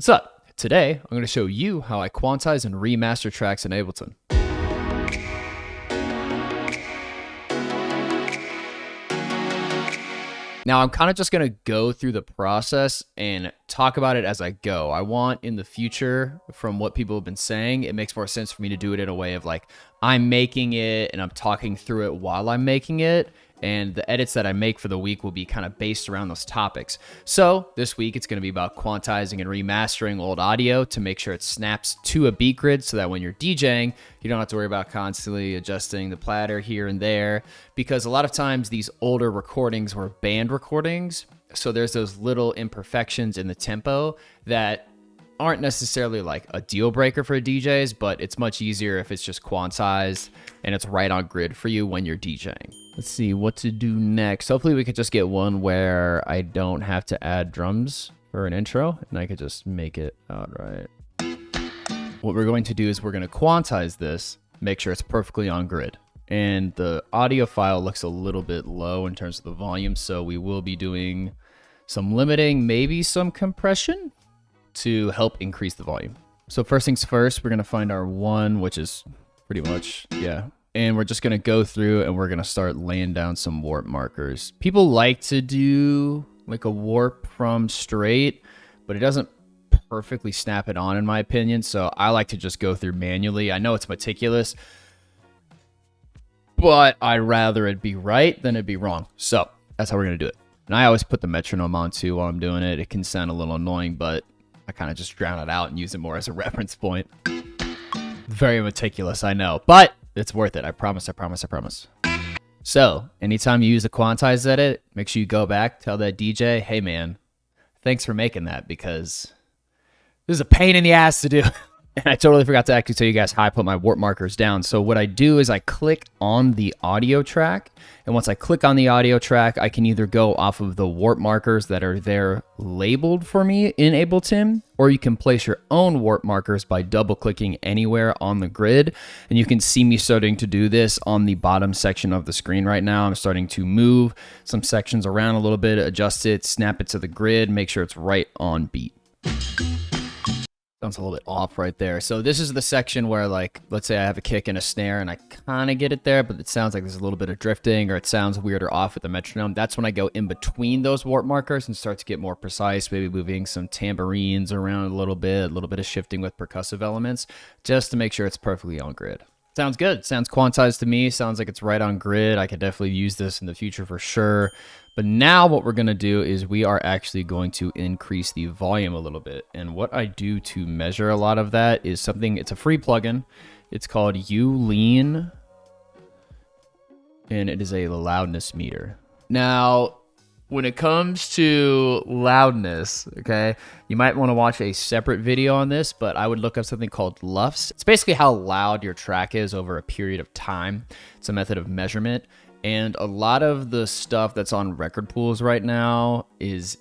What's up? Today, I'm going to show you how I quantize and remaster tracks in Ableton. Now, I'm kind of just going to go through the process and talk about it as I go. I want in the future, from what people have been saying, it makes more sense for me to do it in a way of like, I'm making it and I'm talking through it while I'm making it. And the edits that I make for the week will be kind of based around those topics. So this week, it's going to be about quantizing and remastering old audio to make sure it snaps to a beat grid so that when you're DJing, you don't have to worry about constantly adjusting the platter here and there. Because a lot of times these older recordings were band recordings. So there's those little imperfections in the tempo that aren't necessarily like a deal breaker for DJs, but it's much easier if it's just quantized and it's right on grid for you when you're DJing. Let's see what to do next. Hopefully we could just get one where I don't have to add drums for an intro and I could just make it outright. What we're going to do is we're going to quantize this, make sure it's perfectly on grid. And the audio file looks a little bit low in terms of the volume, so we will be doing some limiting, maybe some compression to help increase the volume. So first things first, we're going to find our one, which is pretty much, yeah. And we're just going to go through and we're going to start laying down some warp markers. People like to do like a warp from straight, but it doesn't perfectly snap it on in my opinion. So I like to just go through manually. I know it's meticulous, but I'd rather it be right than it be wrong. So that's how we're going to do it. And I always put the metronome on too while I'm doing it. It can sound a little annoying, but I kind of just drown it out and use it more as a reference point. Very meticulous, I know, but it's worth it. I promise, I promise, I promise. So anytime you use a quantize edit, make sure you go back, tell that DJ, hey man, thanks for making that because this is a pain in the ass to do. And I totally forgot to actually tell you guys how I put my warp markers down. So what I do is I click on the audio track. And once I click on the audio track, I can either go off of the warp markers that are there labeled for me in Ableton, or you can place your own warp markers by double clicking anywhere on the grid. And you can see me starting to do this on the bottom section of the screen right now. I'm starting to move some sections around a little bit, adjust it, snap it to the grid, make sure it's right on beat. Sounds a little bit off right there. So this is the section where, like, let's say I have a kick and a snare and I kind of get it there, but it sounds like there's a little bit of drifting or it sounds weird or off with the metronome. That's when I go in between those warp markers and start to get more precise, maybe moving some tambourines around a little bit of shifting with percussive elements, just to make sure it's perfectly on grid. Sounds good. Sounds quantized to me. Sounds like it's right on grid. I could definitely use this in the future for sure. But now what we're going to do is we are actually going to increase the volume a little bit. And what I do to measure a lot of that is something, it's a free plugin. It's called Lean, and it is a loudness meter. Now, when it comes to loudness, okay, you might want to watch a separate video on this, but I would look up something called LUFS. It's basically how loud your track is over a period of time. It's a method of measurement. And a lot of the stuff that's on record pools right now is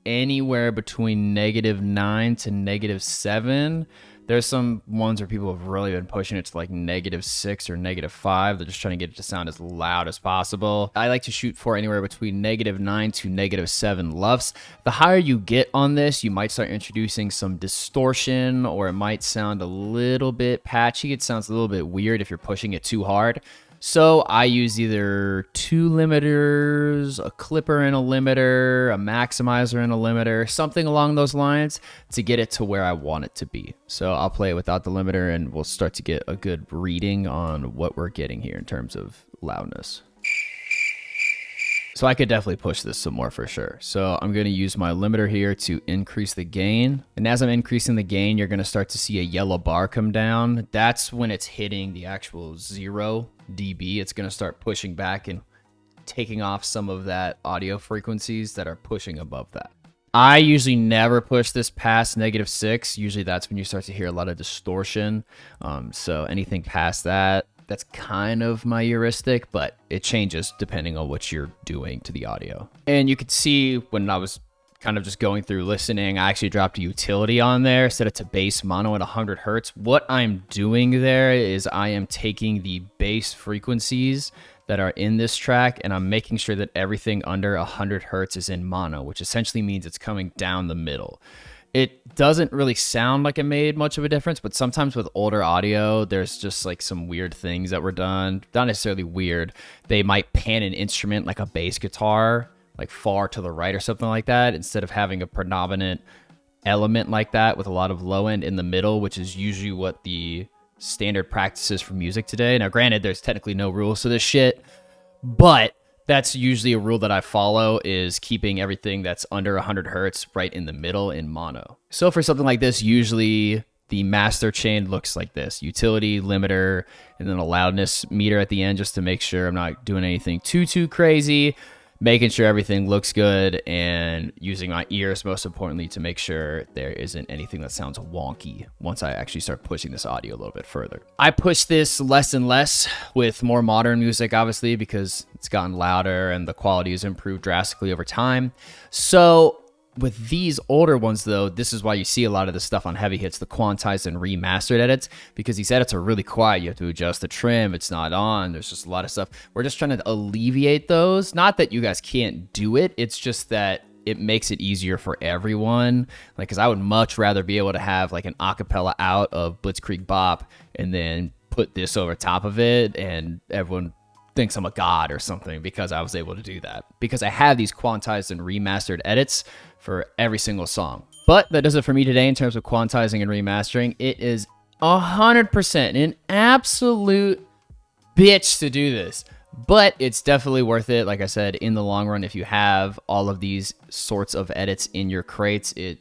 anywhere between -9 to -7. There's some ones where people have really been pushing it to like -6 or -5. They're just trying to get it to sound as loud as possible. I like to shoot for anywhere between -9 to -7 LUFS. The higher you get on this, you might start introducing some distortion, or it might sound a little bit patchy. It sounds a little bit weird if you're pushing it too hard. So I use either 2 limiters, a clipper and a limiter, a maximizer and a limiter, something along those lines to get it to where I want it to be. So I'll play it without the limiter and we'll start to get a good reading on what we're getting here in terms of loudness. So I could definitely push this some more for sure. So I'm going to use my limiter here to increase the gain. And as I'm increasing the gain, you're going to start to see a yellow bar come down. That's when it's hitting the actual 0 dB. It's going to start pushing back and taking off some of that audio frequencies that are pushing above that. I usually never push this past -6. Usually that's when you start to hear a lot of distortion. So anything past that, that's kind of my heuristic, but it changes depending on what you're doing to the audio. And you could see when I was kind of just going through listening, I actually dropped a utility on there, set it to bass mono at 100 Hertz. What I'm doing there is I am taking the bass frequencies that are in this track and I'm making sure that everything under 100 Hertz is in mono, which essentially means it's coming down the middle. It doesn't really sound like it made much of a difference, but sometimes with older audio, there's just like some weird things that were done. Not necessarily weird. They might pan an instrument like a bass guitar, like far to the right or something like that, instead of having a predominant element like that with a lot of low end in the middle, which is usually what the standard practices for music today. Now, granted, there's technically no rules to this shit, but that's usually a rule that I follow, is keeping everything that's under 100 hertz right in the middle in mono. So for something like this, usually the master chain looks like this: utility, limiter, and then a loudness meter at the end, just to make sure I'm not doing anything too crazy, making sure everything looks good, and using my ears most importantly to make sure there isn't anything that sounds wonky once I actually start pushing this audio a little bit further. I push this less and less with more modern music, obviously, because it's gotten louder and the quality has improved drastically over time. So with these older ones, though, this is why you see a lot of the stuff on heavy hits, the quantized and remastered edits, because these edits are really quiet. You have to adjust the trim. It's not on. There's just a lot of stuff. We're just trying to alleviate those. Not that you guys can't do it. It's just that it makes it easier for everyone. Like, because I would much rather be able to have like an acapella out of Blitzkrieg Bop and then put this over top of it, and everyone thinks I'm a god or something because I was able to do that, because I have these quantized and remastered edits for every single song. But that does it for me today in terms of quantizing and remastering. It is 100% an absolute bitch to do this, but it's definitely worth it. Like I said, in the long run, if you have all of these sorts of edits in your crates, it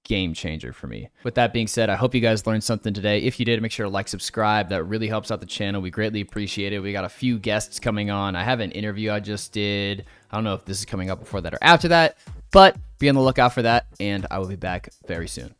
game changer for me. With that being said, I hope you guys learned something today. If you did, make sure to like, subscribe. That really helps out the channel. We greatly appreciate it. We got a few guests coming on. I have an interview I just did. I don't know if this is coming up before that or after that, but be on the lookout for that, and I will be back very soon.